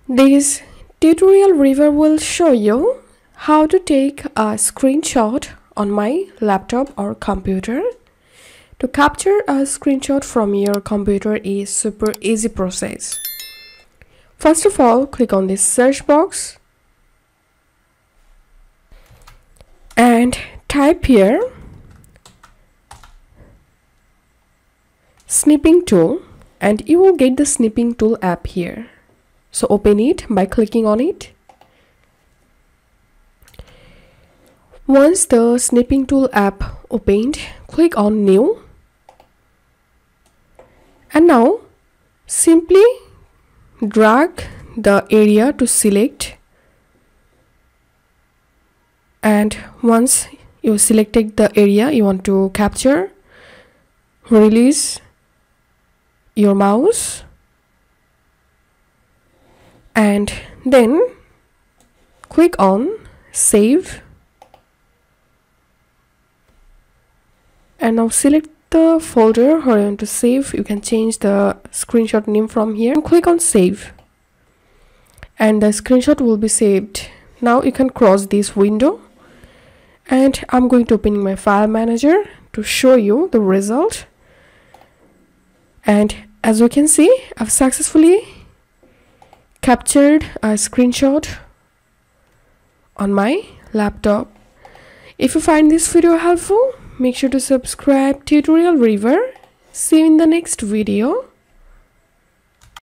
This tutorial review will show you how to take a screenshot on my laptop or computer. To capture a screenshot from your computer is super easy process. First of all, click on this search box and type here snipping tool, and you will get the snipping tool app here. So open it by clicking on it. Once the snipping tool app opened, click on new, and now simply drag the area to select, and once you selected the area you want to capture, release your mouse and then click on save, and now select the folder where you want to save. You can change the screenshot name from here. Click on save and the screenshot will be saved. Now you can close this window, and I'm going to open my file manager to show you the result. And as you can see, I've successfully captured a screenshot on my laptop. If you find this video helpful, make sure to subscribe Tutorial River. See you in the next video.